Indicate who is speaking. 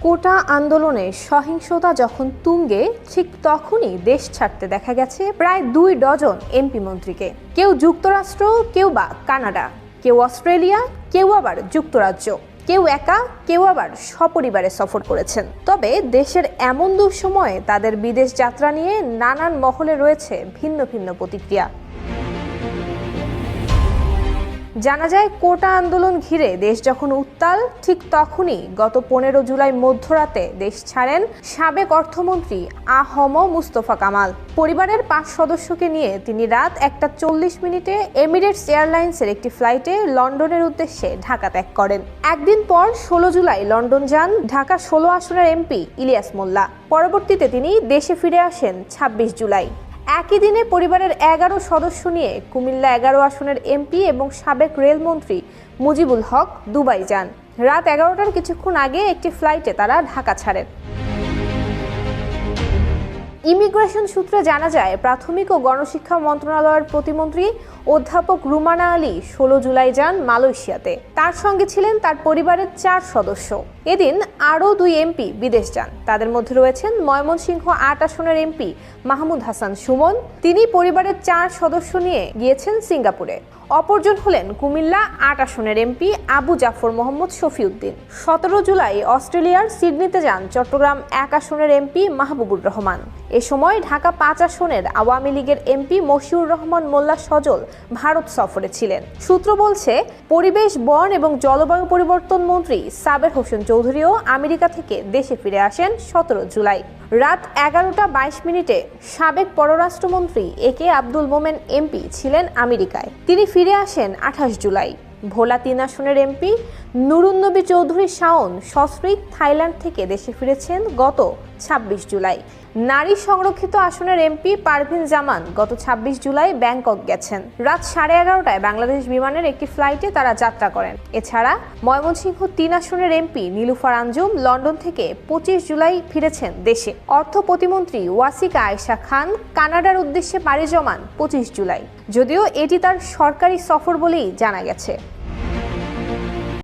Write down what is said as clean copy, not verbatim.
Speaker 1: কোটা আন্দোলনে সহিংসতা যখন তুঙ্গে, ঠিক তখনই দেশ ছাড়তে দেখা গেছে প্রায় 2 ডজন এমপি মন্ত্রীকে। কেউ যুক্তরাষ্ট্র, কেউ বা কানাডা, কেউ অস্ট্রেলিয়া, কেউ আবার যুক্তরাজ্য, কেউ একা, কেউ আবার সপরিবারে সফর করেছেন। তবে দেশের এমন দুঃসময়ে তাদের বিদেশ যাত্রা নিয়ে নানান মহলে রয়েছে ভিন্ন ভিন্ন প্রতিক্রিয়া। জানা যায়, কোটা আন্দোলন ঘিরে দেশ যখন উত্তাল, ঠিক তখনই গত 15 জুলাই মধ্যরাতে দেশ ছাড়েন সাবেক অর্থমন্ত্রী আ.হ.ম মুস্তফা কামাল। পরিবারের 5 সদস্যকে নিয়ে তিনি রাত 1:40 এমিরেটস এয়ারলাইন্সের একটি ফ্লাইটে লন্ডনের উদ্দেশ্যে ঢাকা ত্যাগ করেন। একদিন পর 16 জুলাই লন্ডন যান ঢাকা 16 আসনের এমপি ইলিয়াস মোল্লা। পরবর্তীতে তিনি দেশে ফিরে আসেন 26 জুলাই। একই দিনে পরিবারের 11 সদস্য নিয়ে কুমিল্লা 11 আসনের এমপি এবং সাবেক রেলমন্ত্রী মুজিবুল হক দুবাই যান। রাত 11টার কিছুক্ষণ আগে একটি ফ্লাইটে তারা ঢাকা ছাড়েন। ইমিগ্রেশন সূত্রে জানা যায়, প্রাথমিক ও গণশিক্ষা মন্ত্রণালয়ের প্রতিমন্ত্রী অধ্যাপক রুমানা আলী 16 জুলাই যান মালয়েশিয়াতে। তার সঙ্গে ছিলেন তার পরিবারের 4 সদস্য। এদিন আরও 2 এমপি বিদেশ যান। তাদের মধ্যে রয়েছেন ময়মনসিংহ 8 আসনের এমপি মাহমুদ হাসান সুমন। তিনি পরিবারের 4 সদস্য নিয়ে গিয়েছেন সিঙ্গাপুরে। অপরজন হলেন কুমিল্লা 8 আসনের এমপি আবু জাফর মোহাম্মদ শফিউদ্দিন। 17 জুলাই অস্ট্রেলিয়ার সিডনিতে যান চট্টগ্রাম 1 আসনের এমপি মাহবুবুর রহমান। এ সময় ঢাকা 5 আসনের আওয়ামী লীগের এমপি মশিউর রহমান মোল্লা সজল ভারত সফরে ছিলেন। সূত্র বলছে, পরিবেশ, বন এবং জলবায়ু পরিবর্তন মন্ত্রী সাবের হোসেন চৌধুরীও আমেরিকা থেকে দেশে ফিরে আসেন 17 জুলাই। রাত 11:22 সাবেক পররাষ্ট্রমন্ত্রী এ.কে আব্দুল মোমেন এমপি ছিলেন আমেরিকায়। তিনি ফিরে আসেন 28 জুলাই। ভোলা 3 আসনের এমপি নুরুন্নবী চৌধুরী শাওন সস্ত্রীক থাইল্যান্ড থেকে দেশে ফিরেছেন গত 26 জুলাই। নারী সংরক্ষিত আসনের এমপি পারভিন জামান গত 26 জুলাই ব্যাংকক গেছেন। রাত 11:30টায় বাংলাদেশ বিমানের একটি ফ্লাইটে তারা যাত্রা করেন। এছাড়া ময়মনসিংহ 3 আসনের এমপি নীলুফার আঞ্জুম লন্ডন থেকে 25 জুলাই ফিরেছেন দেশে। অর্থ প্রতিমন্ত্রী ওয়াসিকা আয়েশা খান কানাডার উদ্দেশ্যে পাড়ি জমান 25 জুলাই। যদিও এটি তার সরকারি সফর বলেই জানা গেছে।